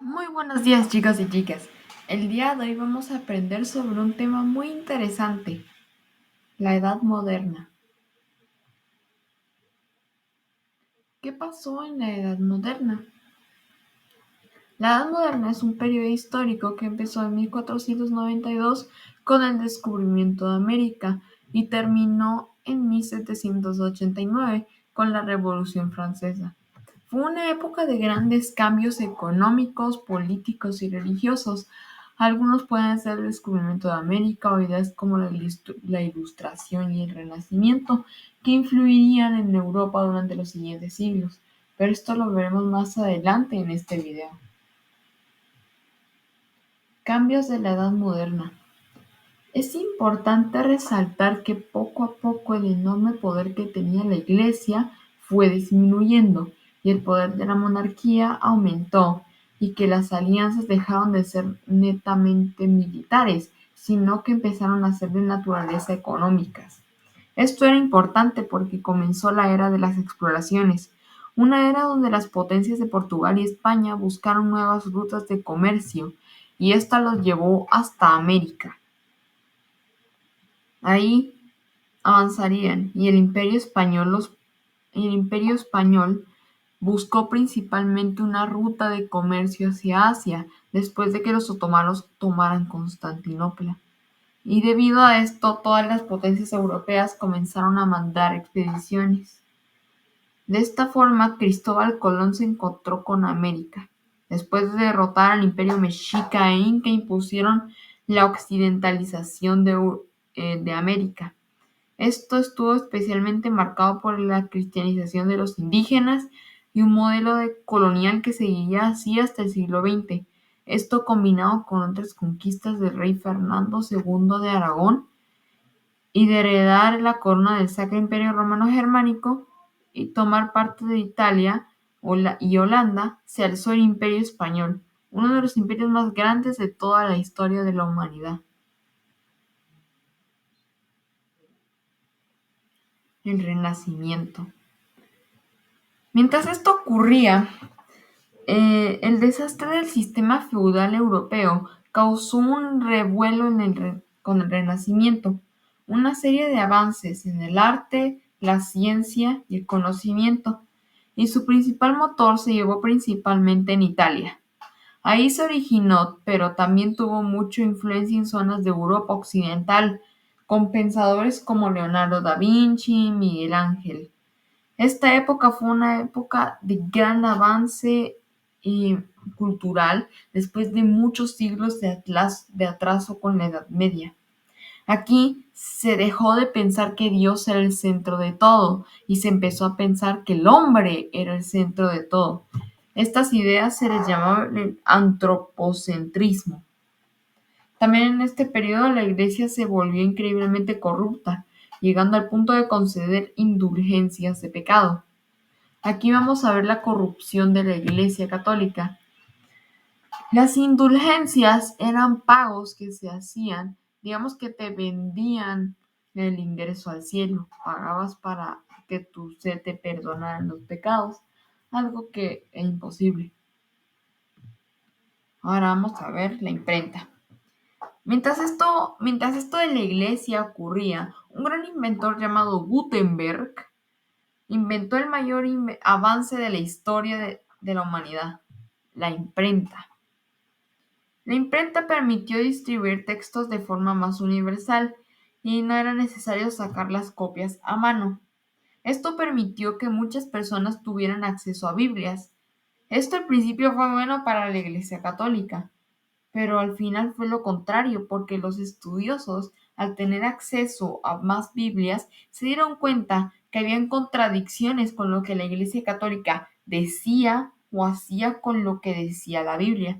Muy buenos días, chicos y chicas. El día de hoy vamos a aprender sobre un tema muy interesante, la Edad Moderna. ¿Qué pasó en la Edad Moderna? La Edad Moderna es un periodo histórico que empezó en 1492 con el descubrimiento de América y terminó en 1789 con la Revolución Francesa. Fue una época de grandes cambios económicos, políticos y religiosos. Algunos pueden ser el descubrimiento de América o ideas como la Ilustración y el Renacimiento, que influirían en Europa durante los siguientes siglos. Pero esto lo veremos más adelante en este video. Cambios de la Edad Moderna. Es importante resaltar que poco a poco el enorme poder que tenía la Iglesia fue disminuyendo y el poder de la monarquía aumentó, y que las alianzas dejaron de ser netamente militares, sino que empezaron a ser de naturaleza económicas. Esto era importante porque comenzó la era de las exploraciones, una era donde las potencias de Portugal y España buscaron nuevas rutas de comercio, y esta los llevó hasta América. Ahí avanzarían, y el Imperio español buscó principalmente una ruta de comercio hacia Asia después de que los otomanos tomaran Constantinopla. Y debido a esto, todas las potencias europeas comenzaron a mandar expediciones. De esta forma, Cristóbal Colón se encontró con América. Después de derrotar al Imperio Mexica e Inca, impusieron la occidentalización de América. Esto estuvo especialmente marcado por la cristianización de los indígenas y un modelo colonial que seguiría así hasta el siglo XX. Esto, combinado con otras conquistas del rey Fernando II de Aragón y de heredar la corona del Sacro Imperio Romano Germánico y tomar parte de Italia y Holanda, se alzó el Imperio Español, uno de los imperios más grandes de toda la historia de la humanidad. El Renacimiento. Mientras esto ocurría, el desastre del sistema feudal europeo causó un revuelo con el Renacimiento, una serie de avances en el arte, la ciencia y el conocimiento, y su principal motor se llevó principalmente en Italia. Ahí se originó, pero también tuvo mucha influencia en zonas de Europa occidental, con pensadores como Leonardo da Vinci y Miguel Ángel. Esta época fue una época de gran avance y cultural después de muchos siglos de atraso con la Edad Media. Aquí se dejó de pensar que Dios era el centro de todo y se empezó a pensar que el hombre era el centro de todo. Estas ideas se les llamaba el antropocentrismo. También en este periodo la Iglesia se volvió increíblemente corrupta, llegando al punto de conceder indulgencias de pecado. Aquí vamos a ver la corrupción de la Iglesia Católica. Las indulgencias eran pagos que se hacían, digamos que te vendían el ingreso al cielo, pagabas para que se te perdonaran los pecados, algo que es imposible. Ahora vamos a ver la imprenta. Mientras esto de la Iglesia ocurría, un gran inventor llamado Gutenberg inventó el mayor avance de la historia de la humanidad, la imprenta. La imprenta permitió distribuir textos de forma más universal y no era necesario sacar las copias a mano. Esto permitió que muchas personas tuvieran acceso a Biblias. Esto al principio fue bueno para la Iglesia Católica, pero al final fue lo contrario, porque los estudiosos, al tener acceso a más Biblias, se dieron cuenta que habían contradicciones con lo que la Iglesia Católica decía o hacía con lo que decía la Biblia.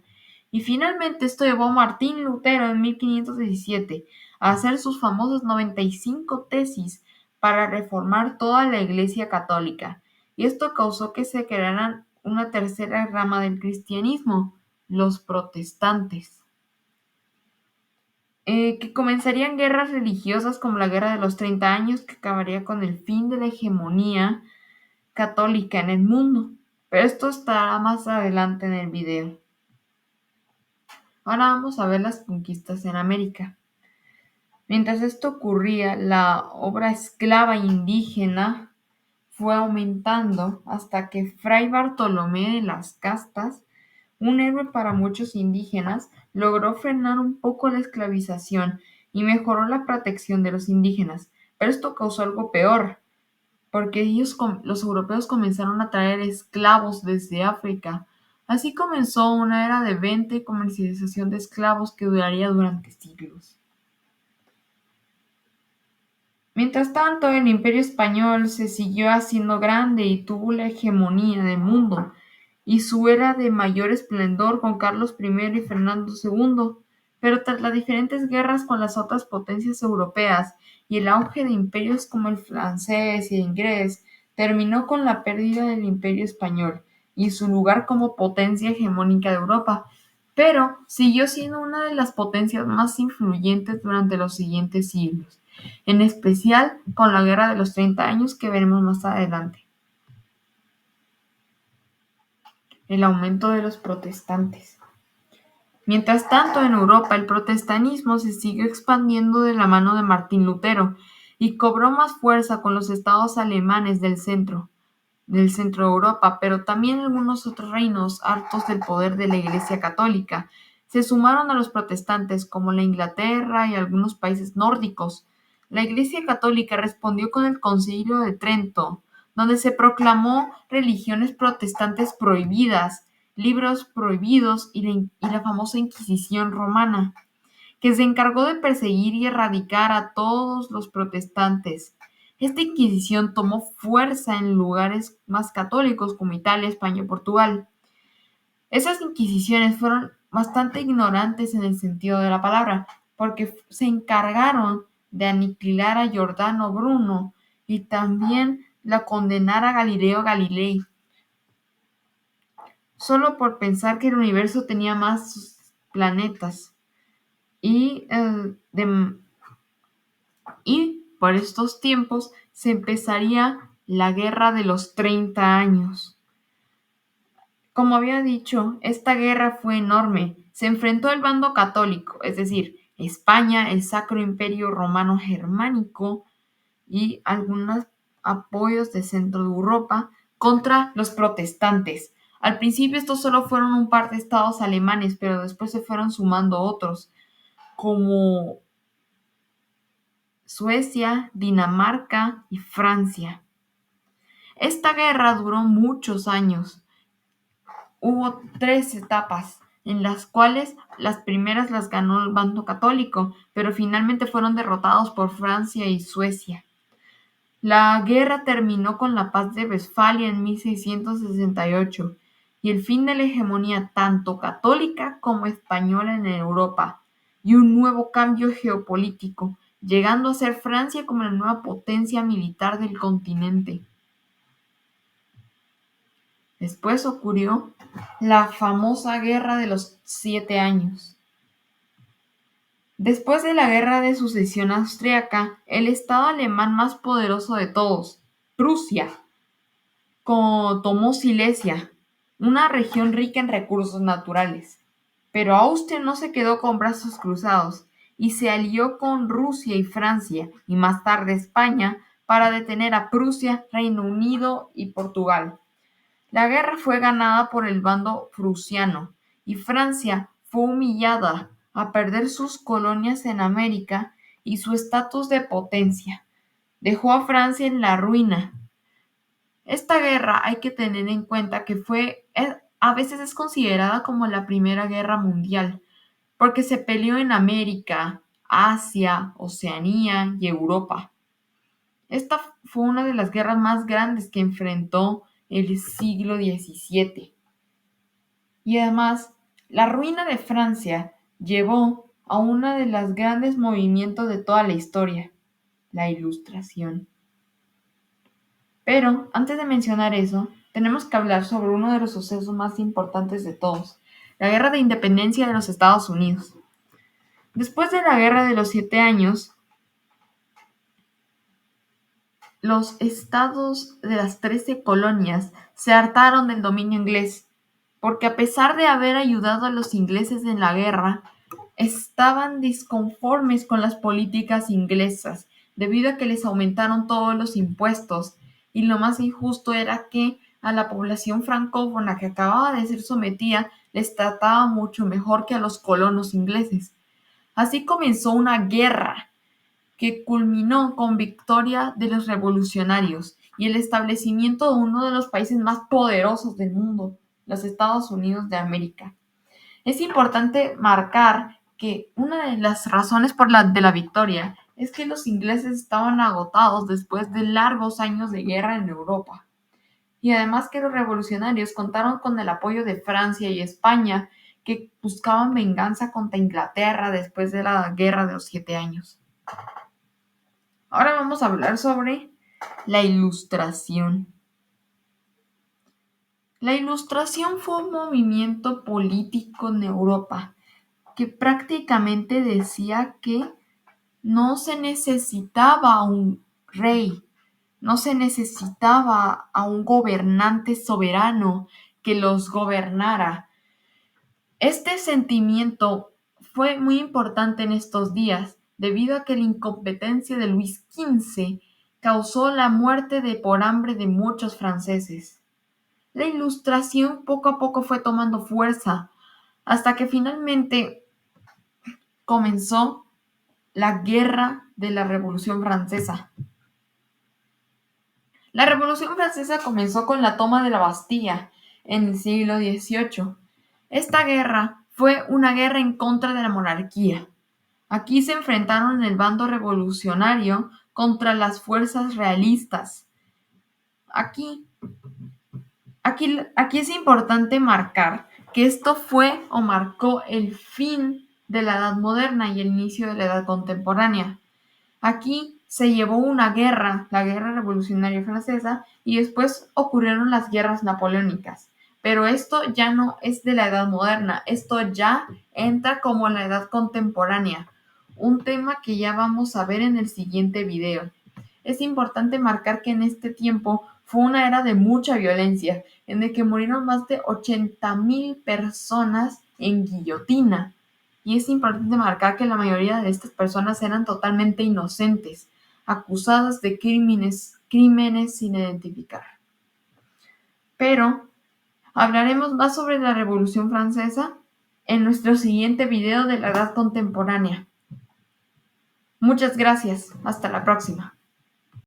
Y finalmente esto llevó a Martín Lutero en 1517 a hacer sus famosas 95 tesis para reformar toda la Iglesia Católica. Y esto causó que se creara una tercera rama del cristianismo, los protestantes, que comenzarían guerras religiosas como la Guerra de los 30 años, que acabaría con el fin de la hegemonía católica en el mundo. Pero esto estará más adelante en el video. Ahora vamos a ver las conquistas en América. Mientras esto ocurría, la obra esclava indígena fue aumentando hasta que Fray Bartolomé de las Castas, un héroe para muchos indígenas, logró frenar un poco la esclavización y mejoró la protección de los indígenas. Pero esto causó algo peor, porque los europeos comenzaron a traer esclavos desde África. Así comenzó una era de venta y comercialización de esclavos que duraría durante siglos. Mientras tanto, el Imperio Español se siguió haciendo grande y tuvo la hegemonía del mundo, y su era de mayor esplendor con Carlos I y Fernando II, pero tras las diferentes guerras con las otras potencias europeas y el auge de imperios como el francés y el inglés, terminó con la pérdida del Imperio Español y su lugar como potencia hegemónica de Europa, pero siguió siendo una de las potencias más influyentes durante los siguientes siglos, en especial con la Guerra de los 30 años que veremos más adelante. El aumento de los protestantes. Mientras tanto, en Europa el protestantismo se siguió expandiendo de la mano de Martín Lutero y cobró más fuerza con los estados alemanes del centro de Europa, pero también algunos otros reinos, hartos del poder de la Iglesia católica, se sumaron a los protestantes, como la Inglaterra y algunos países nórdicos. La Iglesia católica respondió con el Concilio de Trento, donde se proclamó religiones protestantes prohibidas, libros prohibidos y la famosa Inquisición romana, que se encargó de perseguir y erradicar a todos los protestantes. Esta Inquisición tomó fuerza en lugares más católicos como Italia, España y Portugal. Esas inquisiciones fueron bastante ignorantes en el sentido de la palabra, porque se encargaron de aniquilar a Giordano Bruno y también la condenar a Galileo Galilei, solo por pensar que el universo tenía más planetas. Y, y por estos tiempos se empezaría la Guerra de los 30 años. Como había dicho, esta guerra fue enorme. Se enfrentó el bando católico, es decir, España, el Sacro Imperio Romano Germánico y algunos apoyos de centro de Europa contra los protestantes. Al principio estos solo fueron un par de estados alemanes, pero después se fueron sumando otros, como Suecia, Dinamarca y Francia. Esta guerra duró muchos años. Hubo 3 etapas, en las cuales las primeras las ganó el bando católico, pero finalmente fueron derrotados por Francia y Suecia. La guerra terminó con la Paz de Westfalia en 1668 y el fin de la hegemonía tanto católica como española en Europa, y un nuevo cambio geopolítico, llegando a ser Francia como la nueva potencia militar del continente. Después ocurrió la famosa Guerra de los 7 años. Después de la Guerra de Sucesión Austriaca, el estado alemán más poderoso de todos, Prusia, tomó Silesia, una región rica en recursos naturales. Pero Austria no se quedó con brazos cruzados y se alió con Rusia y Francia, y más tarde España, para detener a Prusia, Reino Unido y Portugal. La guerra fue ganada por el bando prusiano, y Francia fue humillada a perder sus colonias en América y su estatus de potencia. Dejó a Francia en la ruina. Esta guerra hay que tener en cuenta que a veces es considerada como la Primera Guerra Mundial, porque se peleó en América, Asia, Oceanía y Europa. Esta fue una de las guerras más grandes que enfrentó el siglo XVII. Y además, la ruina de Francia llevó a uno de los grandes movimientos de toda la historia, la Ilustración. Pero antes de mencionar eso, tenemos que hablar sobre uno de los sucesos más importantes de todos, la Guerra de Independencia de los Estados Unidos. Después de la Guerra de los 7 años, los estados de las 13 colonias se hartaron del dominio inglés porque a pesar de haber ayudado a los ingleses en la guerra, estaban disconformes con las políticas inglesas, debido a que les aumentaron todos los impuestos, y lo más injusto era que a la población francófona que acababa de ser sometida les trataba mucho mejor que a los colonos ingleses. Así comenzó una guerra que culminó con victoria de los revolucionarios y el establecimiento de uno de los países más poderosos del mundo, los Estados Unidos de América. Es importante marcar que una de las razones de la victoria es que los ingleses estaban agotados después de largos años de guerra en Europa. Y además que los revolucionarios contaron con el apoyo de Francia y España, que buscaban venganza contra Inglaterra después de la Guerra de los 7 años. Ahora vamos a hablar sobre la Ilustración. La Ilustración fue un movimiento político en Europa que prácticamente decía que no se necesitaba un rey, no se necesitaba a un gobernante soberano que los gobernara. Este sentimiento fue muy importante en estos días, debido a que la incompetencia de Luis XV causó la muerte por hambre de muchos franceses. La Ilustración poco a poco fue tomando fuerza, hasta que finalmente comenzó la Guerra de la Revolución Francesa. La Revolución Francesa comenzó con la toma de la Bastilla en el siglo XVIII. Esta guerra fue una guerra en contra de la monarquía. Aquí se enfrentaron el bando revolucionario contra las fuerzas realistas. Aquí es importante marcar que esto fue o marcó el fin de la Edad Moderna y el inicio de la Edad Contemporánea. Aquí se llevó una guerra, la Guerra Revolucionaria Francesa, y después ocurrieron las guerras napoleónicas. Pero esto ya no es de la Edad Moderna, esto ya entra como la Edad Contemporánea, un tema que ya vamos a ver en el siguiente video. Es importante marcar que en este tiempo fue una era de mucha violencia, en el que murieron más de 80,000 personas en guillotina. Y es importante marcar que la mayoría de estas personas eran totalmente inocentes, acusadas de crímenes sin identificar. Pero hablaremos más sobre la Revolución Francesa en nuestro siguiente video de la Edad Contemporánea. Muchas gracias. Hasta la próxima.